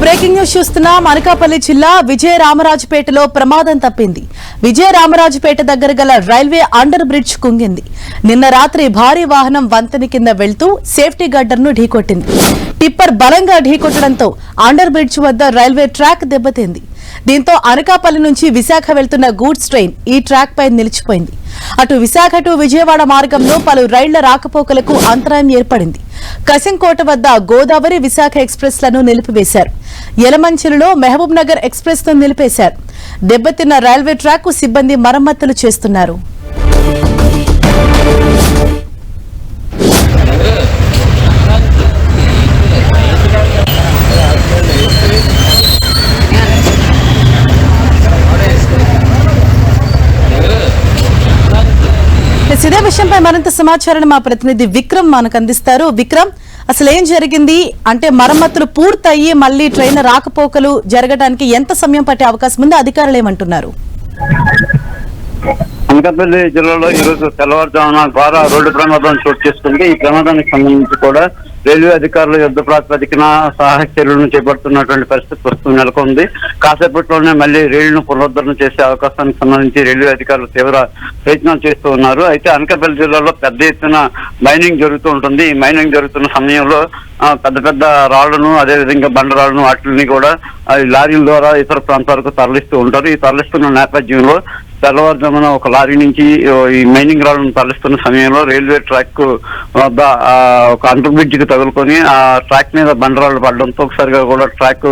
Breaking news చూస్తున్నాం. అనకాపల్లి జిల్లా విజయరామరాజుపేటలో ప్రమాదం తప్పింది. విజయరామరాజుపేట దగ్గర గల రైల్వే అండర్ బ్రిడ్జ్ కుంగింది. నిన్న రాత్రి భారీ వాహనం వంతెన కింద వెళ్తూ సేఫ్టీ గడ్డర్ను ఢీకొట్టింది. టిప్పర్ బలంగా ఢీకొట్టడంతో అండర్ బ్రిడ్జ్ వద్ద రైల్వే ట్రాక్ దెబ్బతింది. దీంతో అనకాపల్లి నుంచి విశాఖ వెళ్తున్న గూడ్స్ ట్రైన్ ఈ ట్రాక్ పై నిలిచిపోయింది. అటు విశాఖ టు విజయవాడ మార్గంలో పలు రైళ్ల రాకపోకలకు అంతరాయం ఏర్పడింది. కసింకోట వద్ద గోదావరి విశాఖ ఎక్స్ప్రెస్ లను నిలిపివేశారు. యలమంచిలిలో మహబూబ్ నగర్ ఎక్స్ప్రెస్ ను నిలిపేశారు. దెబ్బతిన్న రైల్వే ట్రాక్ కు సిబ్బంది మరమ్మతులు చేస్తున్నారు. ఇదే విషయంపై మరింత సమాచారాన్ని మా ప్రతినిధి విక్రమ్ మనకు అందిస్తారు. విక్రమ్, అసలు ఏం జరిగింది? అంటే మరమ్మతులు పూర్తయ్యి మళ్లీ ట్రైన్ రాకపోకలు జరగడానికి ఎంత సమయం పట్టే అవకాశం ఉంది? అధికారులు ఏమంటున్నారు? అనకాపల్లి జిల్లాలో ఈరోజు తెల్లవారుజామున ఘోర రోడ్డు ప్రమాదం చోటు చేసుకుంది. ఈ ప్రమాదానికి సంబంధించి కూడా రైల్వే అధికారులు యుద్ధ ప్రాతిపదికన సహాయక చర్యలను చేపడుతున్నటువంటి పరిస్థితి ప్రస్తుతం నెలకొంది. కాసేపట్లోనే మళ్ళీ రైలును పునరుద్ధరణ చేసే అవకాశానికి సంబంధించి రైల్వే అధికారులు తీవ్ర ప్రయత్నాలు చేస్తూ ఉన్నారు. అయితే అనకాపల్లి జిల్లాలో పెద్ద ఎత్తున మైనింగ్ జరుగుతూ ఉంటుంది. ఈ మైనింగ్ జరుగుతున్న సమయంలో పెద్ద పెద్ద రాళ్లను, అదేవిధంగా బండరాళ్లను వాటిని కూడా లారీల ద్వారా ఇతర ప్రాంతాలకు తరలిస్తూ ఉంటారు. ఈ తరలిస్తున్న నేపథ్యంలో తెల్లవారుజామున ఒక లారీ నుంచి ఈ మైనింగ్ రాళ్లను తరలిస్తున్న సమయంలో రైల్వే ట్రాక్ వద్ద ఒక అండర్ బ్రిడ్జ్ కి తగులుకొని ఆ ట్రాక్ మీద బండరాళ్లు పడడంతో ఒకసారిగా కూడా ట్రాక్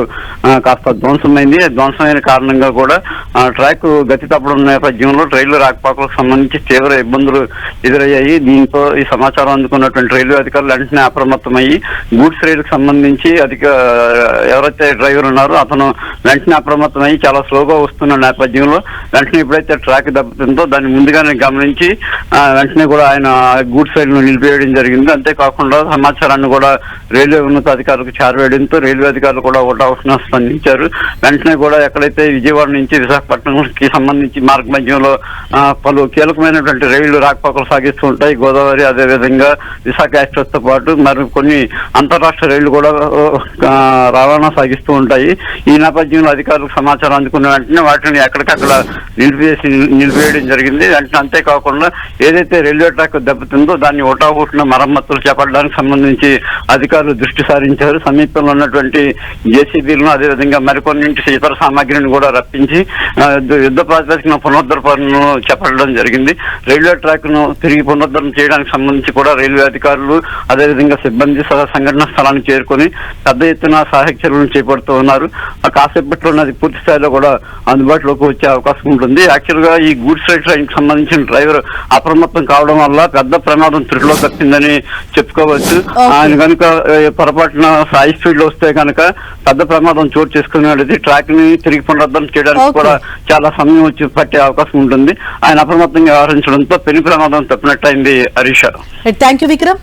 కాస్త ధ్వంసమైంది. ధ్వంసమైన కారణంగా కూడా ట్రాక్ గతి తప్పడం నేపథ్యంలో రైలు రాకపోకలకు సంబంధించి తీవ్ర ఇబ్బందులు ఎదురయ్యాయి. దీంతో ఈ సమాచారం అందుకున్నటువంటి రైల్వే అధికారులు వెంటనే అప్రమత్తమయ్యి గూడ్స్ రైలుకు సంబంధించి ఎవరైతే డ్రైవర్ ఉన్నారో అతను వెంటనే అప్రమత్తమయ్యి చాలా స్లోగా వస్తున్న నేపథ్యంలో వెంటనే ఎప్పుడైతే ట్రాక్ దెబ్బతిందో దాన్ని ముందుగానే గమనించి వెంటనే కూడా ఆయన గూడ్స్ రైలును నిలిపివేయడం జరిగింది. అంతేకాకుండా సమాచారాన్ని కూడా రైల్వే ఉన్నతాధికారులకు చేరవేయడంతో రైల్వే అధికారులు కూడా ఒకటవసరం స్పందించారు. వెంటనే కూడా ఎక్కడైతే విజయవాడ నుంచి విశాఖపట్నంకి సంబంధించి మార్గ మధ్యంలో పలు కీలకమైనటువంటి రైళ్లు రాకపోకలు సాగిస్తూ ఉంటాయి. గోదావరి, అదేవిధంగా విశాఖ ఎక్స్ప్రెస్ తో పాటు మరి కొన్ని అంతర్రాష్ట్ర రైళ్లు కూడా రవాణా సాగిస్తూ ఉంటాయి. ఈ నేపథ్యంలో అధికారులకు సమాచారం అందుకున్న వెంటనే వాటిని ఎక్కడికక్కడ నిలిపివేయడం జరిగింది. అంతేకాకుండా ఏదైతే రైల్వే ట్రాక్ దెబ్బతిందో దాన్ని ఒటాహుటిన మరమ్మతులు చేపట్టడానికి సంబంధించి అధికారులు దృష్టి సారించారు. సమీపంలో ఉన్నటువంటి జేసీబీలను, అదేవిధంగా మరికొన్ని ఇతర సామాగ్రిని కూడా రప్పించి యుద్ధ ప్రాతిపదికన పునరుద్ధరణ పనులను చేపట్టడం జరిగింది. రైల్వే ట్రాక్ ను తిరిగి పునరుద్ధరణ చేయడానికి సంబంధించి కూడా రైల్వే అధికారులు, అదేవిధంగా సిబ్బంది సంఘటన స్థలానికి చేరుకుని పెద్ద ఎత్తున సహాయక చర్యలను చేపడుతూ ఉన్నారు. కాసేపట్లోనే అది పూర్తి స్థాయిలో కూడా అందుబాటులోకి వచ్చే అవకాశం ఉంటుంది. యాక్చువల్ గా ఈ గూడ్స్ ట్రైన్ కి సంబంధించిన డ్రైవర్ అప్రమత్తం కావడం వల్ల పెద్ద ప్రమాదం త్రుటిలో తప్పిందని చెప్పుకోవచ్చు. ఆయన కనుక పొరపాటున హై స్పీడ్ లో వస్తే కనుక పెద్ద ప్రమాదం చోటు చేసుకునేది ట్రాక్ ని తిరిగి పునరుద్ధరణ చేయడానికి కూడా చాలా సమయం వచ్చి పట్టే అవకాశం ఉంటుంది. ఆయన అప్రమత్తంగా వ్యవహరించడంతో పెను ప్రమాదం తప్పినట్టయింది. Harish, thank you Vikram.